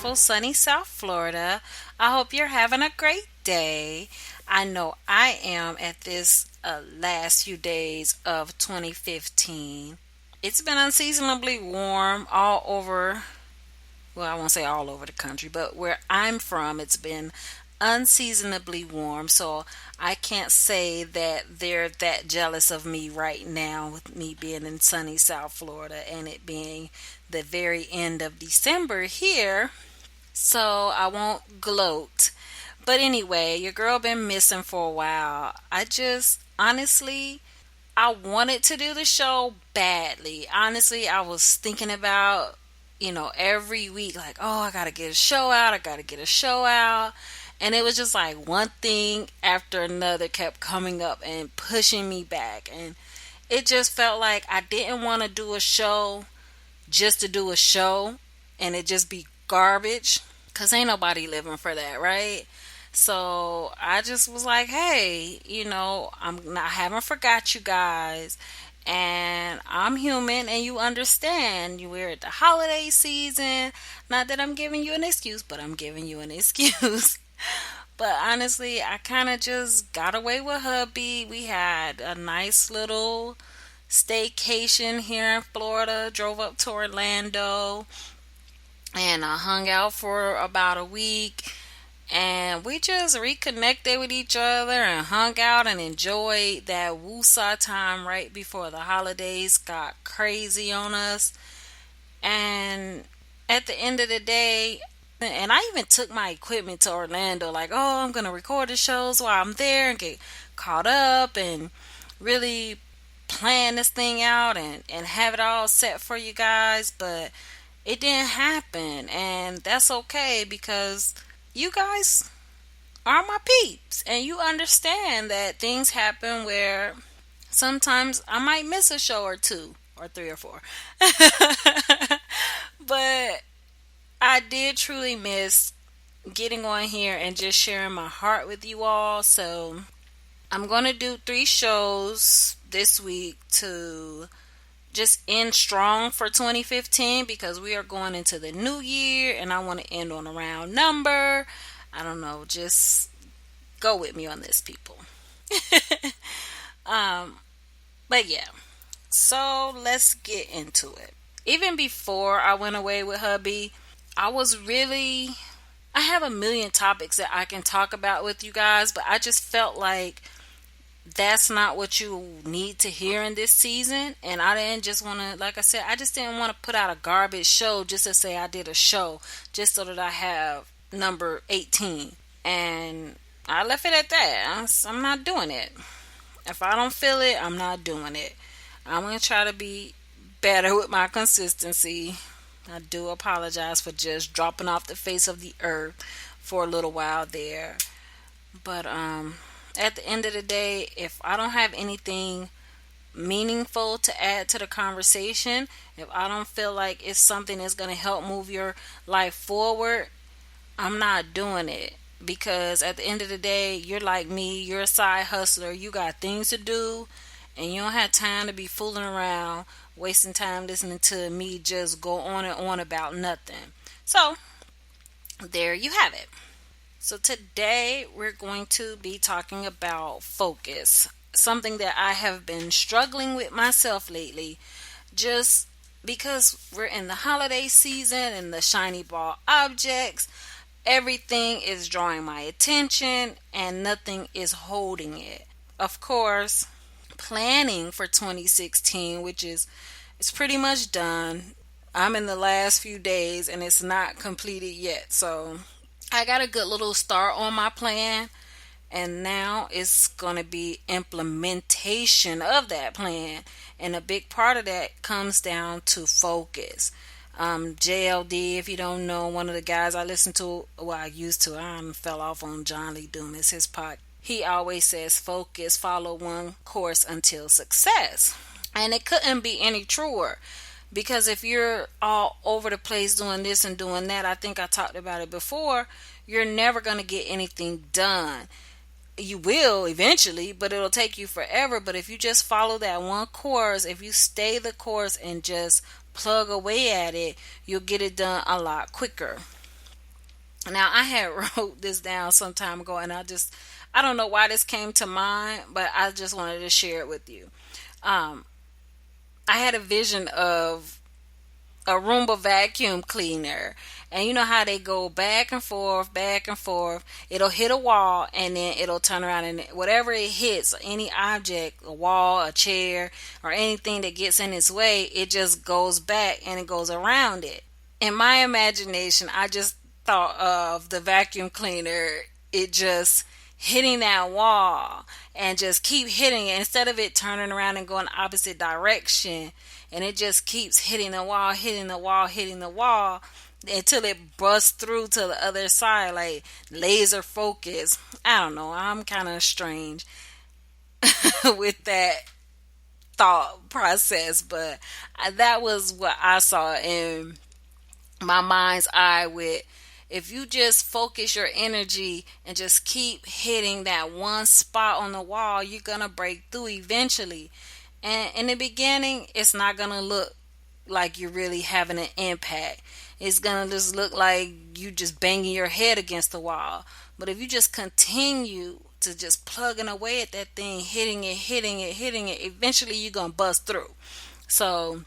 beautiful sunny South Florida. I hope you're having a great day. I know I am at this last few days of 2015. It's been unseasonably warm all over, well, I won't say all over the country, but where I'm from, it's been unseasonably warm. So I can't say that they're that jealous of me right now with me being in sunny South Florida and it being the very end of December here. So I won't gloat. But anyway, your girl been missing for a while. I just honestly I wanted to do the show badly. Honestly, I was thinking about, every week, like, oh, I gotta get a show out, I gotta get a show out. And it was just like one thing after another kept coming up and pushing me back. And it just felt like I didn't want to do a show just to do a show and it just be garbage. Because ain't nobody living for that, right? So I just was like, hey, I haven't forgot you guys. And I'm human and you understand. We're at the holiday season. Not that I'm giving you an excuse, but I'm giving you an excuse. But honestly, I kind of just got away with hubby. We had a nice little staycation here in Florida. Drove up to Orlando and I hung out for about a week. And we just reconnected with each other and hung out and enjoyed that woosah time right before the holidays got crazy on us. And at the end of the day, and I even took my equipment to Orlando, like, oh, I'm going to record the shows while I'm there and get caught up and really plan this thing out and have it all set for you guys. But it didn't happen. And that's okay because you guys are my peeps and you understand that things happen where sometimes I might miss a show or two or three or four. But I did truly miss getting on here and just sharing my heart with you all. So I'm going to do 3 shows this week to just end strong for 2015 because we are going into the new year and I want to end on a round number. I don't know, just go with me on this, people. um, but yeah, so let's get into it. Even before I went away with hubby, I have a million topics that I can talk about with you guys, but I just felt like that's not what you need to hear in this season. And I didn't just want to, like I said, I just didn't want to put out a garbage show just to say I did a show, just so that I have number 18. And I left it at that. I'm not doing it. If I don't feel it, I'm not doing it. I'm going to try to be better with my consistency. I do apologize for just dropping off the face of the earth for a little while there. But at the end of the day, if I don't have anything meaningful to add to the conversation, if I don't feel like it's something that's going to help move your life forward, I'm not doing it. Because at the end of the day, you're like me, you're a side hustler, you got things to do, and you don't have time to be fooling around, wasting time listening to me just go on and on about nothing. So, there you have it. So today we're going to be talking about focus, something that I have been struggling with myself lately, just because we're in the holiday season and the shiny ball objects, everything is drawing my attention and nothing is holding it. Of course, planning for 2016, which is it's pretty much done. I'm in the last few days and it's not completed yet. So I got a good little start on my plan, and now it's going to be implementation of that plan. And a big part of that comes down to focus. JLD, if you don't know, one of the guys I listen to, well, I used to, I fell off on John Lee Dumas, his podcast. He always says focus, follow one course until success. And it couldn't be any truer. Because if you're all over the place doing this and doing that, I think I talked about it before, you're never going to get anything done. You will eventually, but it'll take you forever. But if you just follow that one course, if you stay the course and just plug away at it, you'll get it done a lot quicker. Now, I had wrote this down some time ago, and I don't know why this came to mind, but I just wanted to share it with you. Um, I had a vision of a Roomba vacuum cleaner. And you know how they go back and forth, back and forth. It'll hit a wall and then it'll turn around, and whatever it hits, any object, a wall, a chair, or anything that gets in its way, it just goes back and it goes around it. In my imagination, I just thought of the vacuum cleaner, it just hitting that wall and just keep hitting it instead of it turning around and going the opposite direction. And it just keeps hitting the wall, hitting the wall, hitting the wall until it busts through to the other side, like laser focus. I don't know. I'm kind of strange with that thought process, but that was what I saw in my mind's eye. With, if you just focus your energy and just keep hitting that one spot on the wall, you're gonna break through eventually. And in the beginning, it's not gonna look like you're really having an impact. It's gonna just look like you just banging your head against the wall. But if you just continue to just plugging away at that thing, hitting it, hitting it, hitting it, eventually you're gonna bust through. So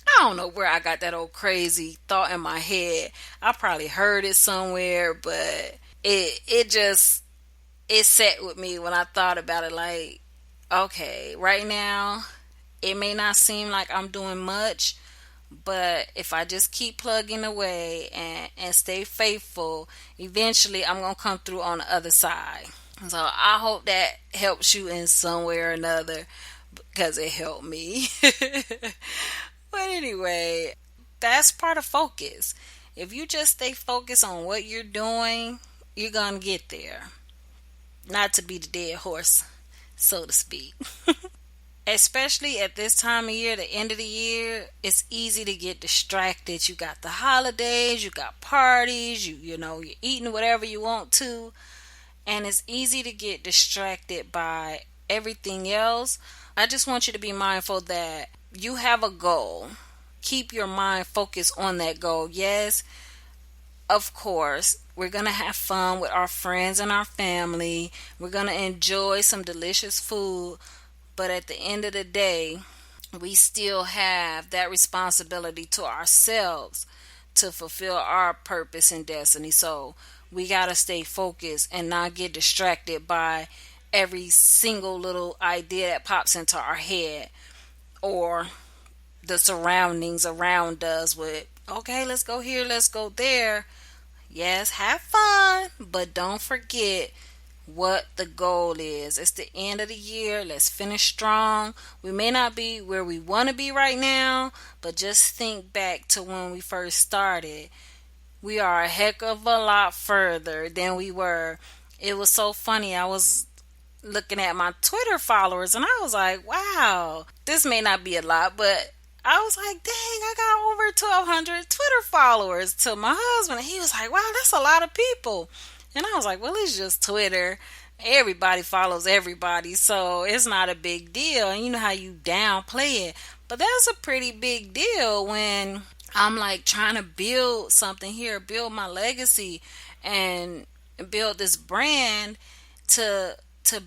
I don't know where I got that old crazy thought in my head. I probably heard it somewhere, but it sat with me when I thought about it. Like, okay, right now it may not seem like I'm doing much, but if I just keep plugging away and stay faithful, eventually I'm gonna come through on the other side. So I hope that helps you in some way or another, because it helped me. But anyway, that's part of focus. If you just stay focused on what you're doing, you're going to get there. Not to be the dead horse, so to speak. Especially at this time of year, the end of the year, it's easy to get distracted. You got the holidays, you got parties, you know, you're eating whatever you want to, and it's easy to get distracted by everything else. I just want you to be mindful that you have a goal. Keep your mind focused on that goal. Yes, of course, we're going to have fun with our friends and our family. We're going to enjoy some delicious food. But at the end of the day, we still have that responsibility to ourselves to fulfill our purpose and destiny. So we got to stay focused and not get distracted by every single little idea that pops into our head, or the surroundings around us with, okay, let's go here, let's go there. Yes, have fun, but don't forget what the goal is. It's the end of the year. Let's finish strong. We may not be where we want to be right now, but just think back to when we first started. We are a heck of a lot further than we were. It was so funny. I was looking at my Twitter followers and I was like, wow, this may not be a lot, but I was like, dang, I got over 1,200 Twitter followers to my husband. And he was like, wow, that's a lot of people. And I was like, well, it's just Twitter. Everybody follows everybody, so it's not a big deal. And you know how you downplay it. But that's a pretty big deal when I'm like trying to build something here, build my legacy, and build this brand to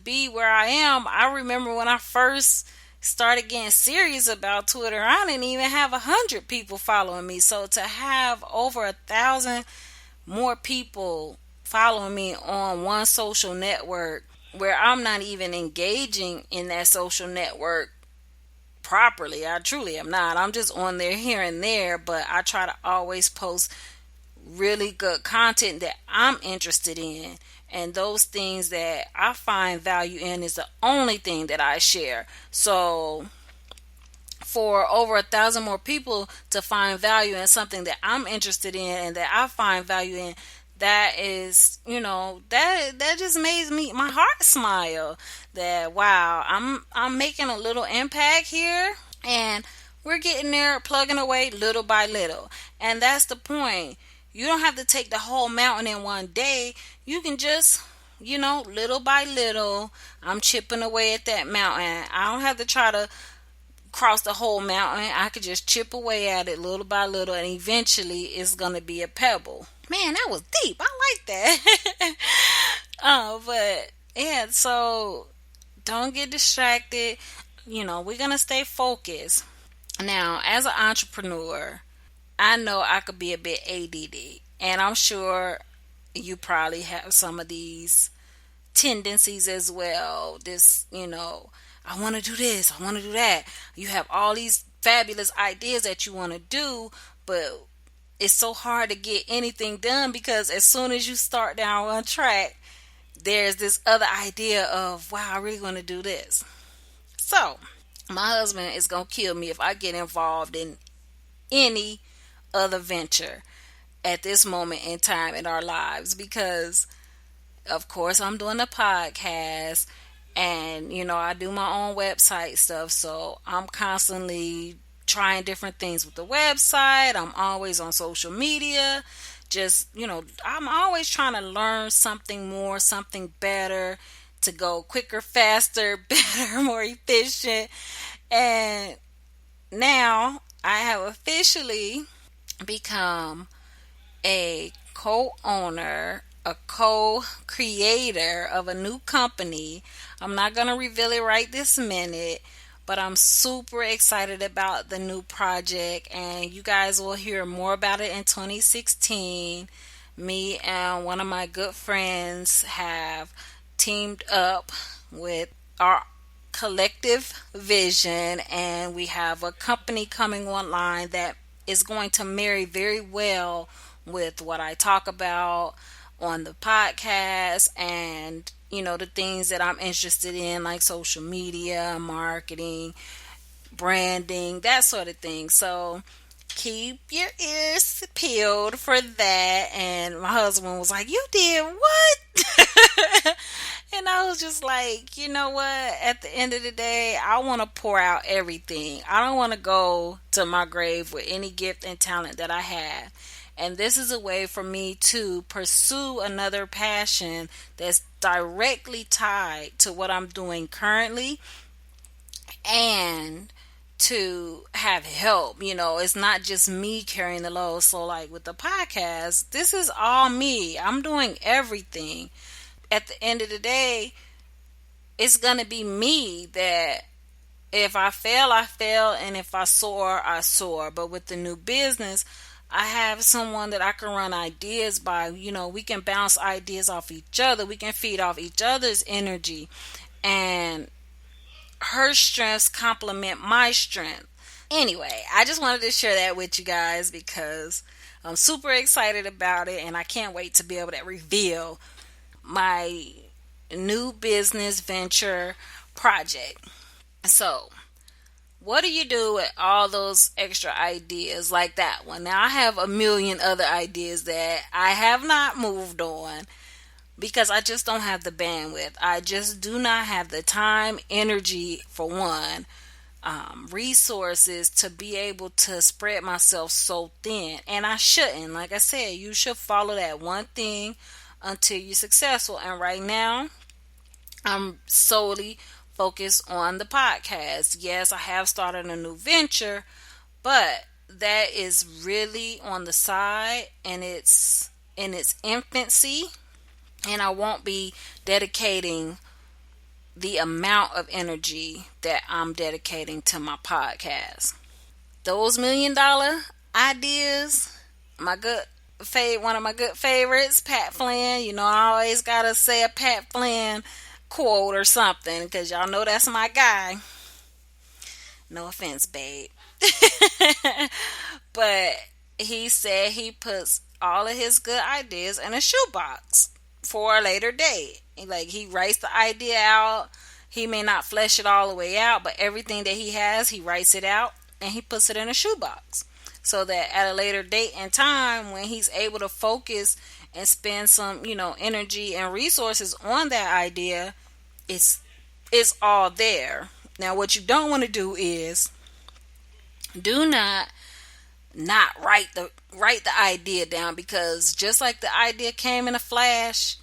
be where I am. I remember when I first started getting serious about Twitter, I didn't even have 100 people following me. So to have over 1,000 more people following me on one social network where I'm not even engaging in that social network properly, I truly am not. I'm just on there here and there, but I try to always post really good content that I'm interested in. And those things that I find value in is the only thing that I share. So for over 1,000 more people to find value in something that I'm interested in and that I find value in, that is, that just makes my heart smile. That wow, I'm making a little impact here, and we're getting there, plugging away little by little. And that's the point. You don't have to take the whole mountain in one day. You can just, little by little, I'm chipping away at that mountain. I don't have to try to cross the whole mountain. I could just chip away at it little by little, and eventually it's going to be a pebble. Man, that was deep. I like that. But yeah, so don't get distracted. We're gonna stay focused. Now, as an entrepreneur, I know I could be a bit ADD, and I'm sure you probably have some of these tendencies as well. I want to do this, I want to do that. You have all these fabulous ideas that you want to do, but it's so hard to get anything done because as soon as you start down one track, there's this other idea of, wow, I really want to do this. So, my husband is going to kill me if I get involved in any other venture at this moment in time in our lives because of course I'm doing a podcast and I do my own website stuff, so I'm constantly trying different things with the website. I'm always on social media, just I'm always trying to learn something more, something better, to go quicker, faster, better, more efficient. And now I have officially become a co-owner, a co-creator of a new company. I'm not going to reveal it right this minute, but I'm super excited about the new project, and you guys will hear more about it in 2016. Me and one of my good friends have teamed up with our collective vision, and we have a company coming online that is going to marry very well with what I talk about on the podcast and the things that I'm interested in, like social media, marketing, branding, that sort of thing. So keep your ears peeled for that. And my husband was like, "You did what?" And I was just like, you know what? At the end of the day, I want to pour out everything. I don't want to go to my grave with any gift and talent that I have. And this is a way for me to pursue another passion that's directly tied to what I'm doing currently and to have help. It's not just me carrying the load. So, like with the podcast, this is all me. I'm doing everything. At the end of the day, it's going to be me that if I fail, I fail. And if I soar, I soar. But with the new business, I have someone that I can run ideas by. We can bounce ideas off each other. We can feed off each other's energy. And her strengths complement my strength. Anyway, I just wanted to share that with you guys because I'm super excited about it. And I can't wait to be able to reveal my new business venture project. So, what do you do with all those extra ideas like that one? Now, I have a million other ideas that I have not moved on because I just don't have the bandwidth. I just do not have the time, energy, for one, resources to be able to spread myself so thin. And I shouldn't. Like I said, you should follow that one thing until you're successful. And right now, I'm solely focused on the podcast. Yes, I have started a new venture, but that is really on the side and it's in its infancy, and I won't be dedicating the amount of energy that I'm dedicating to my podcast. Those $1 million ideas, one of my good favorites, Pat Flynn. I always gotta say a Pat Flynn quote or something because y'all know that's my guy. No offense, babe. But he said he puts all of his good ideas in a shoebox for a later date. Like, he writes the idea out. He may not flesh it all the way out, but everything that he has, he writes it out and he puts it in a shoebox. So that at a later date and time, when he's able to focus and spend some, energy and resources on that idea, it's all there. Now, what you don't want to do is do not write the idea down, because just like the idea came in a flash,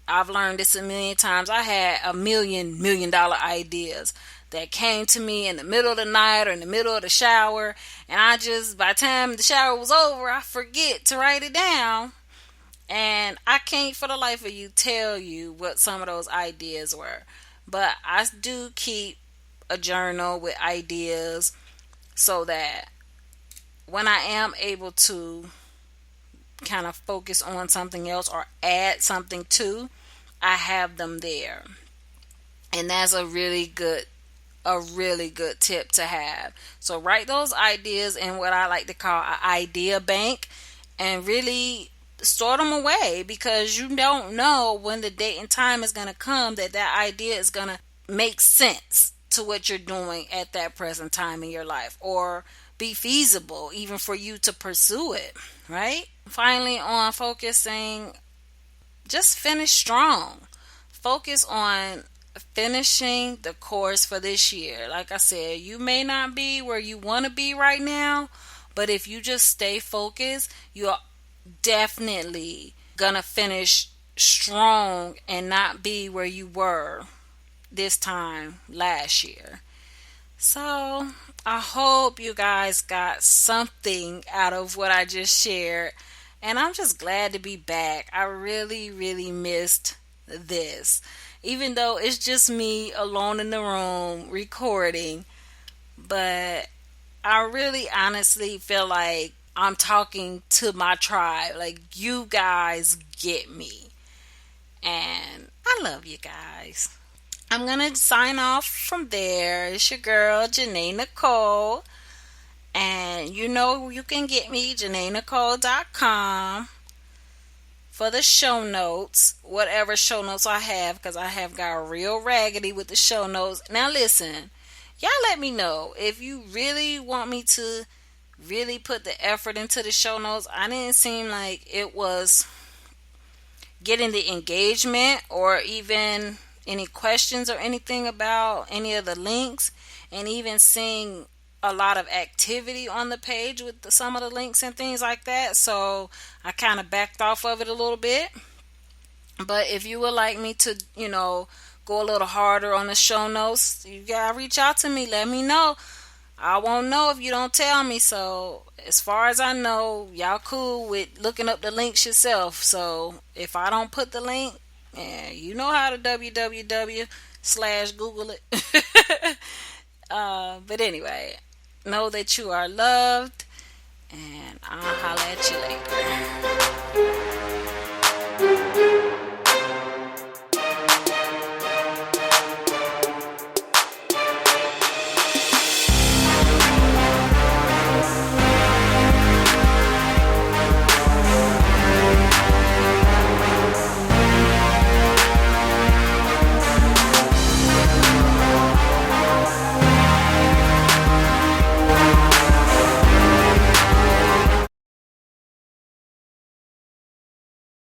I've learned this a million times. I had a million dollar ideas that came to me in the middle of the night or in the middle of the shower, and by the time the shower was over, I forget to write it down. And I can't for the life of you tell you what some of those ideas were. But I do keep a journal with ideas so that when I am able to kind of focus on something else or add something to, I have them there. And that's a really good tip to have. So write those ideas in what I like to call an idea bank and really store them away, because you don't know when the date and time is going to come that that idea is going to make sense to what you're doing at that present time in your life, or be feasible even for you to pursue it, right? Finally, on focusing, just finish strong. Focus on finishing the course for this year. Like I said, you may not be where you want to be right now, but if you just stay focused, you're definitely gonna finish strong and not be where you were this time last year. So I hope you guys got something out of what I just shared. And I'm just glad to be back. I really, really missed this. Even though it's just me alone in the room recording. But I really honestly feel like I'm talking to my tribe. Like, you guys get me. And I love you guys. I'm going to sign off from there. It's your girl, Janae Nicole. And you know you can get me, JanaeNicole.com, for the show notes. Whatever show notes I have, because I have got real raggedy with the show notes. Now listen, y'all let me know if you really want me to really put the effort into the show notes. I didn't seem like it was getting the engagement or even any questions or anything about any of the links, and even seeing a lot of activity on the page with some of the links and things like that. So I kind of backed off of it a little bit. But if you would like me to, go a little harder on the show notes, you gotta reach out to me. Let me know. I won't know if you don't tell me. So as far as I know, y'all cool with looking up the links yourself. So if I don't put the link, you know how to www/Google it. But anyway, know that you are loved, and I'll holler at you later.